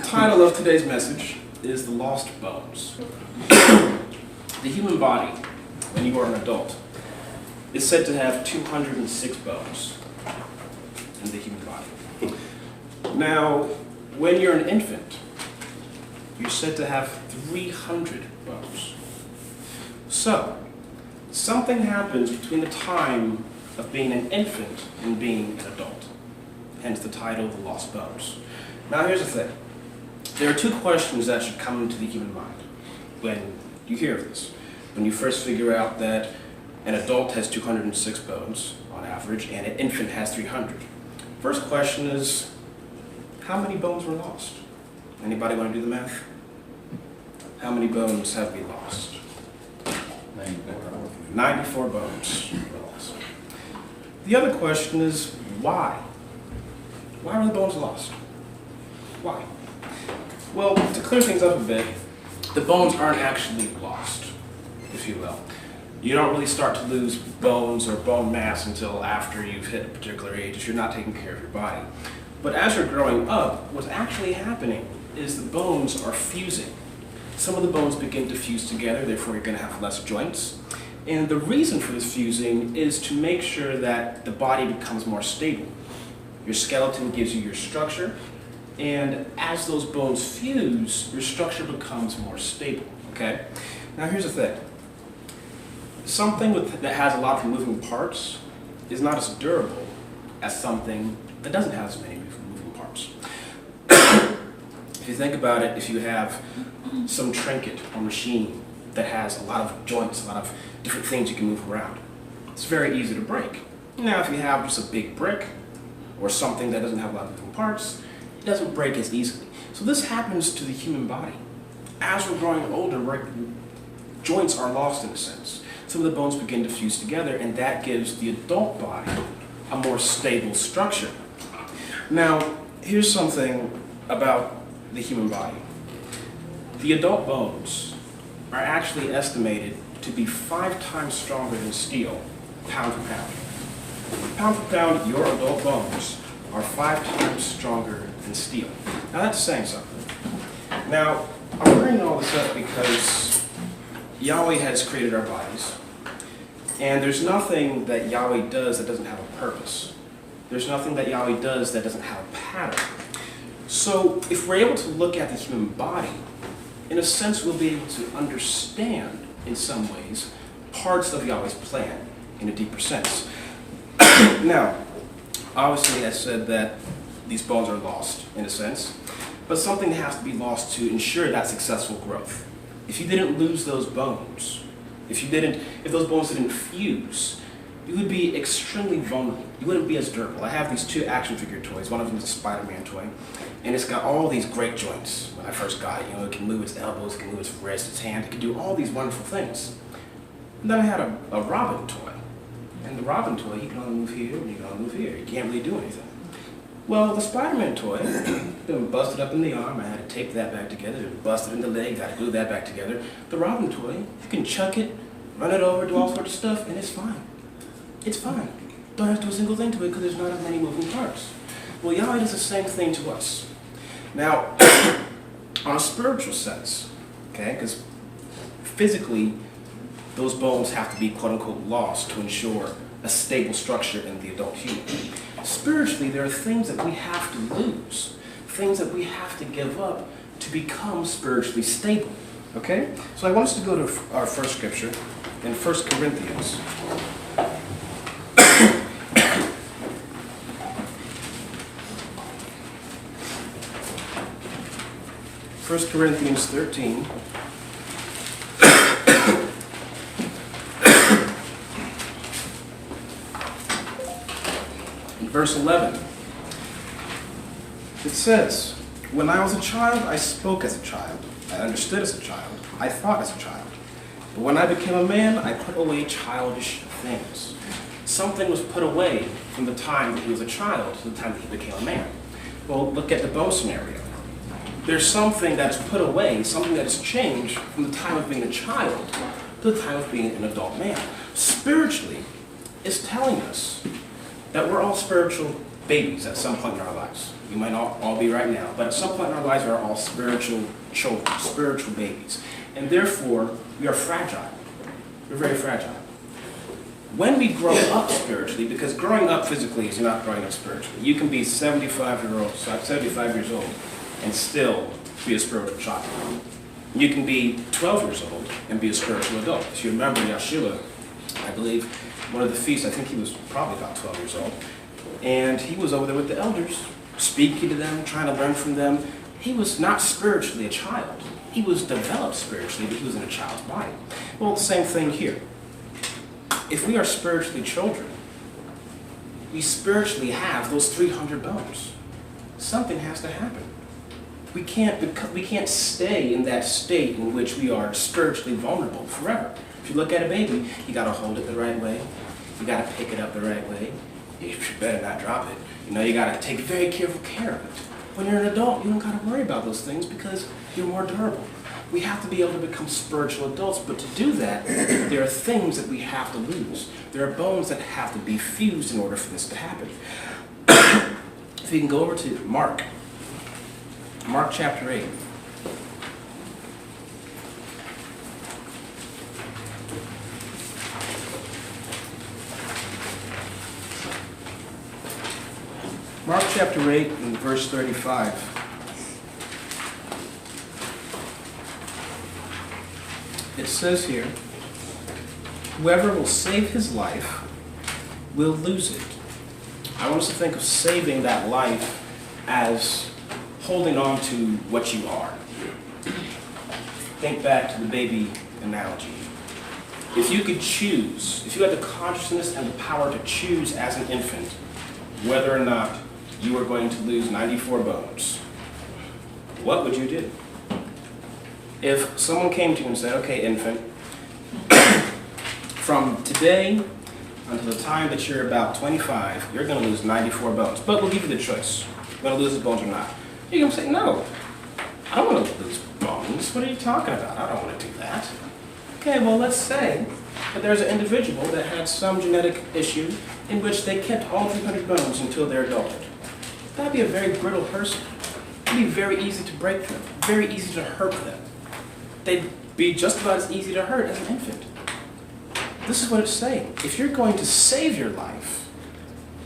title of today's message is The Lost Bones. The human body, when you are an adult, is said to have 206 bones in the human body. Now, when you're an infant, you're said to have 300 bones. So, something happens between the time of being an infant and being an adult. Hence the title, The Lost Bones. Now here's the thing. There are two questions that should come into the human mind when you hear of this. When you first figure out that an adult has 206 bones on average and an infant has 300. First question is, how many bones were lost? Anybody want to do the math? How many bones have we lost? 94 bones were lost. The other question is, why? Why were the bones lost? Why? Well, to clear things up a bit, the bones aren't actually lost, if you will. You don't really start to lose bones or bone mass until after you've hit a particular age if you're not taking care of your body. But as you're growing up, what's actually happening is the bones are fusing. Some of the bones begin to fuse together, therefore you're going to have less joints. And the reason for this fusing is to make sure that the body becomes more stable. Your skeleton gives you your structure, and as those bones fuse, your structure becomes more stable, okay? Now here's the thing. Something that has a lot of moving parts is not as durable as something that doesn't have as many moving parts. If you think about it, if you have some trinket or machine that has a lot of joints, a lot of different things you can move around, it's very easy to break. Now if you have just a big brick or something that doesn't have a lot of moving parts, it doesn't break as easily. So this happens to the human body. As we're growing older, joints are lost in a sense. Some of the bones begin to fuse together, and that gives the adult body a more stable structure. Now, here's something about the human body. The adult bones are actually estimated to be 5 times stronger than steel, pound for pound. Pound for pound, your adult bones are 5 times stronger than steel. Now that's saying something. Now, I'm bringing all this up because Yahweh has created our bodies, and there's nothing that Yahweh does that doesn't have a purpose. There's nothing that Yahweh does that doesn't have a pattern. So if we're able to look at the human body, in a sense we'll be able to understand, in some ways, parts of Yahweh's plan in a deeper sense. Now, obviously I said that these bones are lost, in a sense, but something has to be lost to ensure that successful growth. If you didn't lose those bones, if those bones didn't fuse, you would be extremely vulnerable. You wouldn't be as durable. I have these 2 action figure toys. One of them is a Spider-Man toy, and it's got all these great joints. When I first got it, it can move its elbows, it can move its wrist, its hand, it can do all these wonderful things. And then I had a Robin toy, and the Robin toy, you can only move here, and you can only move here. You can't really do anything. Well, the Spider-Man toy, been busted up in the arm, I had to tape that back together, been busted in the leg, got to glue that back together. The Robin toy, you can chuck it, run it over, do all sorts of stuff, and it's fine. It's fine. Don't have to do a single thing to it because there's not as many moving parts. Well, Yahweh does the same thing to us. Now, on a spiritual sense, okay, because physically, those bones have to be quote-unquote lost to ensure a stable structure in the adult human. Spiritually, there are things that we have to lose, things that we have to give up to become spiritually stable. Okay? So I want us to go to our first scripture in 1 Corinthians. 1 Corinthians 13. In verse 11, it says, "When I was a child, I spoke as a child. I understood as a child. I thought as a child. But when I became a man, I put away childish things." Something was put away from the time that he was a child to the time that he became a man. Well, look at the bone scenario. There's something that's put away, something that has changed from the time of being a child to the time of being an adult man. Spiritually, it's telling us that we're all spiritual babies at some point in our lives. We might not all be right now, but at some point in our lives, we are all spiritual children, spiritual babies. And therefore, we are fragile. We're very fragile. When we grow up spiritually, because growing up physically is not growing up spiritually. You can be 75 years old and still be a spiritual child. You can be 12 years old and be a spiritual adult. If you remember Yeshua, I believe, one of the feasts, I think he was probably about 12 years old, and he was over there with the elders, speaking to them, trying to learn from them. He was not spiritually a child. He was developed spiritually, but he was in a child's body. Well, the same thing here. If we are spiritually children, we spiritually have those 300 bones. Something has to happen. We can't stay in that state in which we are spiritually vulnerable forever. If you look at a baby, you got to hold it the right way. You got to pick it up the right way. You better not drop it. You got to take very careful care of it. When you're an adult, you don't got to worry about those things because you're more durable. We have to be able to become spiritual adults, but to do that, there are things that we have to lose. There are bones that have to be fused in order for this to happen. If you can go over to Mark chapter 8. Mark chapter 8 and verse 35. It says here, whoever will save his life will lose it. I want us to think of saving that life as holding on to what you are. Think back to the baby analogy. If you could choose, if you had the consciousness and the power to choose as an infant whether or not you were going to lose 94 bones, what would you do? If someone came to you and said, okay, infant, from today until the time that you're about 25, you're going to lose 94 bones, but we'll give you the choice. You're going to lose the bones or not. You're going to say, no, I don't want to lose bones. What are you talking about? I don't want to do that. Okay, well, let's say that there's an individual that had some genetic issue in which they kept all 300 bones until their adulthood. That'd be a very brittle person. It'd be very easy to break them, very easy to hurt them. They'd be just about as easy to hurt as an infant. This is what it's saying. If you're going to save your life,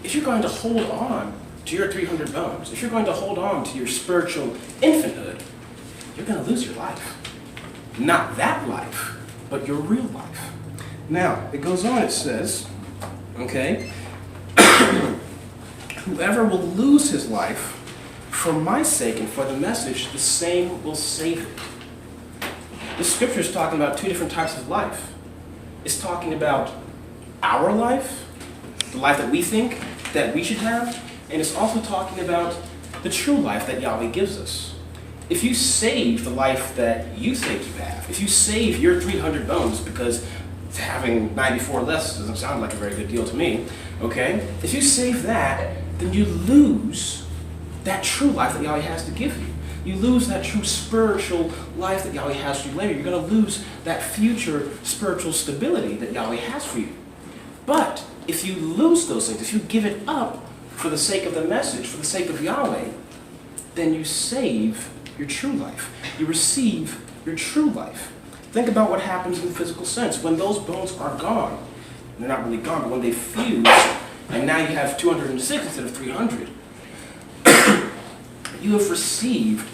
if you're going to hold on to your 300 bones, if you're going to hold on to your spiritual infanthood, you're going to lose your life. Not that life, but your real life. Now, it goes on, it says, okay, whoever will lose his life for my sake and for the message, the same will save it. This scripture is talking about two different types of life. It's talking about our life, the life that we think that we should have, and it's also talking about the true life that Yahweh gives us. If you save the life that you think you have, if you save your 300 bones, because having 94 less doesn't sound like a very good deal to me, okay? If you save that, then you lose that true life that Yahweh has to give you. You lose that true spiritual life that Yahweh has for you later. You're going to lose that future spiritual stability that Yahweh has for you. But if you lose those things, if you give it up for the sake of the message, for the sake of Yahweh, then you save your true life. You receive your true life. Think about what happens in the physical sense. When those bones are gone, they're not really gone, but when they fuse, and now you have 206 instead of 300, you have received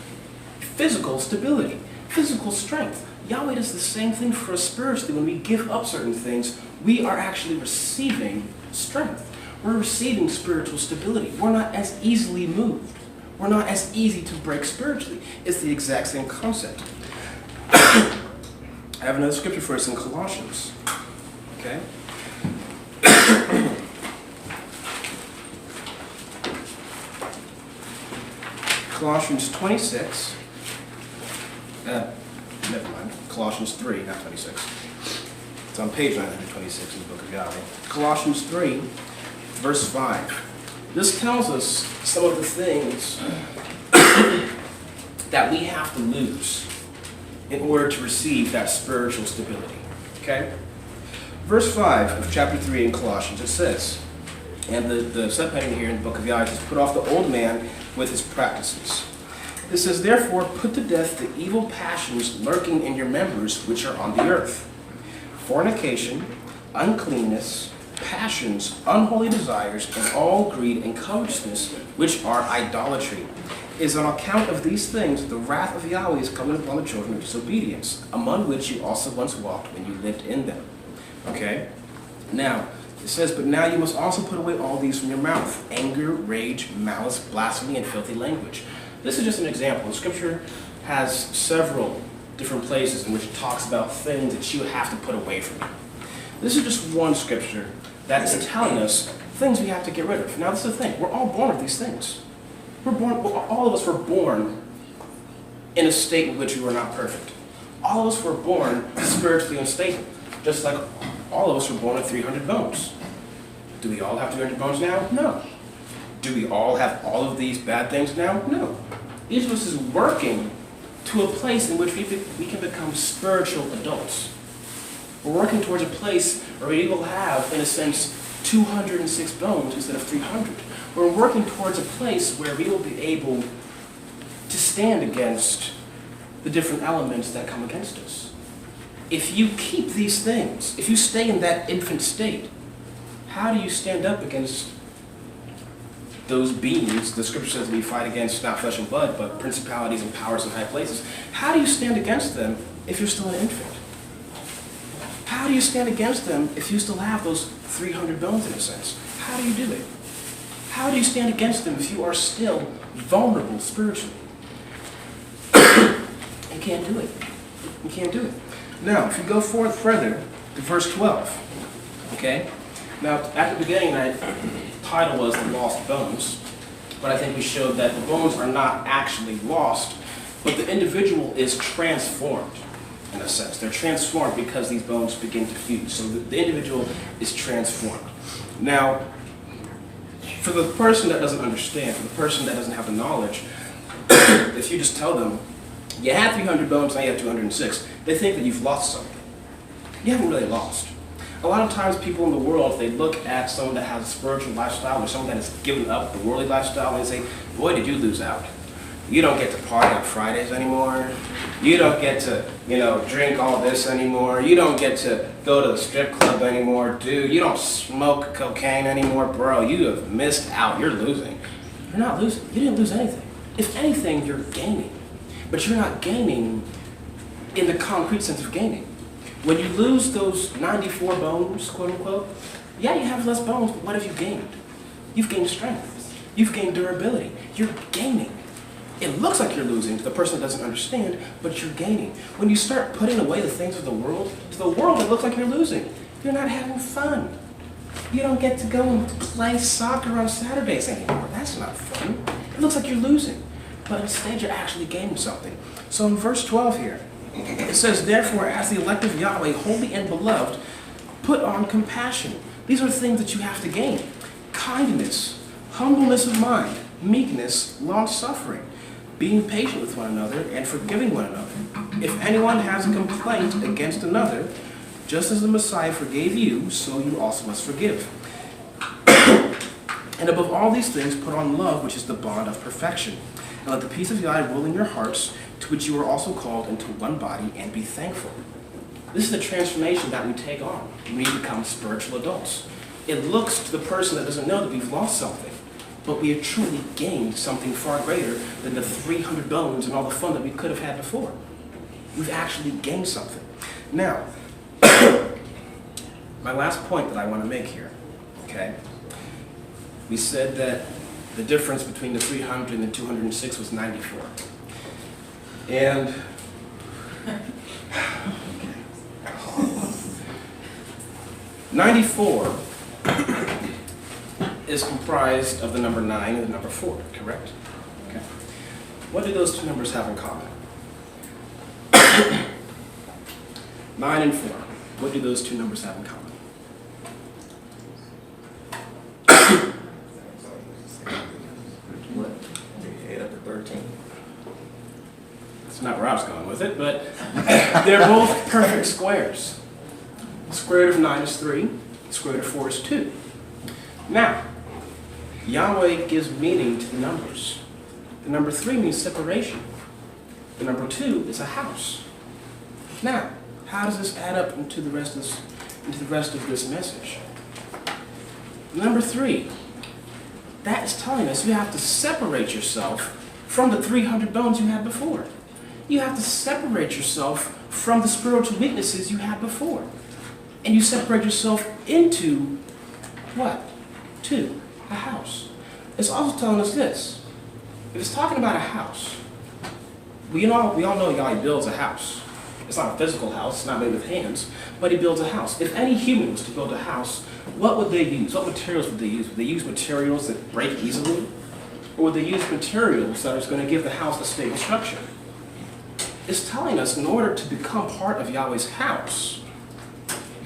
physical stability, physical strength. Yahweh does the same thing for us spiritually. When we give up certain things, we are actually receiving strength. We're receiving spiritual stability. We're not as easily moved. We're not as easy to break spiritually. It's the exact same concept. I have another scripture for us in Colossians. Okay? Colossians 26. Never mind. Colossians 3, not 26. It's on page 926 in the book of Yahweh. Colossians 3, verse 5. This tells us some of the things that we have to lose in order to receive that spiritual stability. Okay? Verse 5 of chapter 3 in Colossians, it says, And the subheading here in the book of Yahweh is put off the old man with his practices. It says, therefore, put to death the evil passions lurking in your members which are on the earth. Fornication, uncleanness, passions, unholy desires, and all greed and covetousness, which are idolatry. It is on account of these things the wrath of Yahweh is coming upon the children of disobedience, among which you also once walked when you lived in them. Okay? Now, it says, but now you must also put away all these from your mouth: anger, rage, malice, blasphemy, and filthy language. This is just an example. Scripture has several different places in which it talks about things that you have to put away from you. This is just one scripture that is telling us things we have to get rid of. Now, this is the thing. We're all born with these things. All of us were born in a state in which we were not perfect. All of us were born spiritually unstable, just like all of us were born with 300 bones. Do we all have 300 bones now? No. Do we all have all of these bad things now? No. Each of us is working to a place in which we can become spiritual adults. We're working towards a place where we will have, in a sense, 206 bones instead of 300. We're working towards a place where we will be able to stand against the different elements that come against us. If you keep these things, if you stay in that infant state, how do you stand up against those beings? The scripture says we fight against not flesh and blood, but principalities and powers in high places. How do you stand against them if you're still an infant? How do you stand against them if you still have those 300 bones in a sense? How do you do it? How do you stand against them if you are still vulnerable spiritually? You can't do it. You can't do it. Now, if you go forth further to verse 12, okay? Now, at the beginning, that title was The Lost Bones, but I think we showed that the bones are not actually lost, but the individual is transformed, in a sense. They're transformed because these bones begin to fuse. So the individual is transformed. Now, for the person that doesn't understand, for the person that doesn't have the knowledge, if you just tell them, you had 300 bones, now you have 206, they think that you've lost something. You haven't really lost. A lot of times people in the world, they look at someone that has a spiritual lifestyle or someone that has given up the worldly lifestyle and they say, boy, did you lose out. You don't get to party on Fridays anymore. You don't get to, drink all this anymore. You don't get to go to the strip club anymore. Dude, you don't smoke cocaine anymore. Bro, you have missed out. You're losing. You're not losing. You didn't lose anything. If anything, you're gaining. But you're not gaining in the concrete sense of gaining. When you lose those 94 bones, quote unquote, yeah, you have less bones, but what have you gained? You've gained strength. You've gained durability. You're gaining. It looks like you're losing to the person that doesn't understand, but you're gaining. When you start putting away the things of the world, to the world it looks like you're losing. You're not having fun. You don't get to go and play soccer on Saturdays anymore. That's not fun. It looks like you're losing. But instead you're actually gaining something. So in verse 12 here, it says, therefore, as the elect of Yahweh, holy and beloved, put on compassion. These are things that you have to gain. Kindness, humbleness of mind, meekness, long-suffering, being patient with one another, and forgiving one another. If anyone has a complaint against another, just as the Messiah forgave you, so you also must forgive. And above all these things, put on love, which is the bond of perfection. And let the peace of Yahweh rule in your hearts, to which you are also called into one body, and be thankful. This is the transformation that we take on when we become spiritual adults. It looks to the person that doesn't know that we've lost something, but we have truly gained something far greater than the 300 bones and all the fun that we could have had before. We've actually gained something. Now, my last point that I want to make here, okay? We said that the difference between the 300 and the 206 was 94. And 94 is comprised of the number 9 and the number 4, correct? Okay. What do those two numbers have in common? 9 and 4. What do those two numbers have in common? What? 8 up to 13. That's not where I was going with it, but they're both perfect squares. The square root of 9 is 3. The square root of 4 is 2. Now, Yahweh gives meaning to the numbers. The number 3 means separation. The number 2 is a house. Now, how does this add up into the rest of this message? Number 3, that is telling us you have to separate yourself from the 300 bones you had before. You have to separate yourself from the spiritual weaknesses you had before. And you separate yourself into what? To a house. It's also telling us this. If it's talking about a house, we all know Yahweh builds a house. It's not a physical house, it's not made with hands, but he builds a house. If any human was to build a house, what would they use? What materials would they use? Would they use materials that break easily? Or would they use materials that are going to give the house a stable structure? It's telling us in order to become part of Yahweh's house,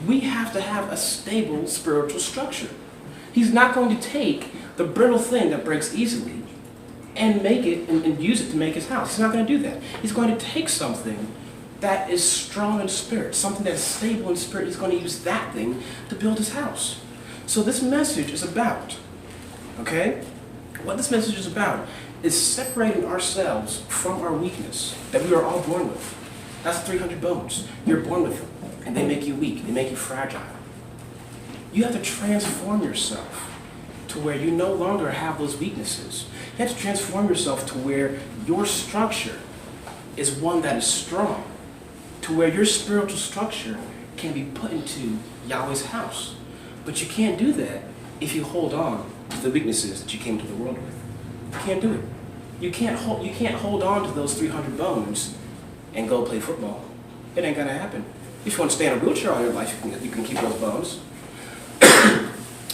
we have to have a stable spiritual structure. He's not going to take the brittle thing that breaks easily and make it and use it to make his house. He's not going to do that. He's going to take something that is strong in spirit, something that is stable in spirit. He's going to use that thing to build his house. So this message is about, okay? What this message is about is separating ourselves from our weakness that we are all born with. That's 300 bones. You're born with them, and they make you weak. They make you fragile. You have to transform yourself to where you no longer have those weaknesses. You have to transform yourself to where your structure is one that is strong, to where your spiritual structure can be put into Yahweh's house. But you can't do that if you hold on to the weaknesses that you came to the world with. You can't do it. You can't hold on to those 300 bones and go play football. It ain't gonna happen. If you want to stay in a wheelchair all your life, you can keep those bones.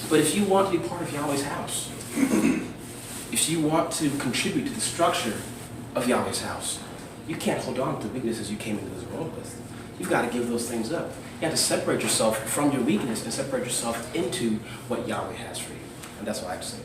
But if you want to be part of Yahweh's house, if you want to contribute to the structure of Yahweh's house, you can't hold on to the weaknesses you came into this world with. You've got to give those things up. You have to separate yourself from your weakness and separate yourself into what Yahweh has for you. And that's what I have to say.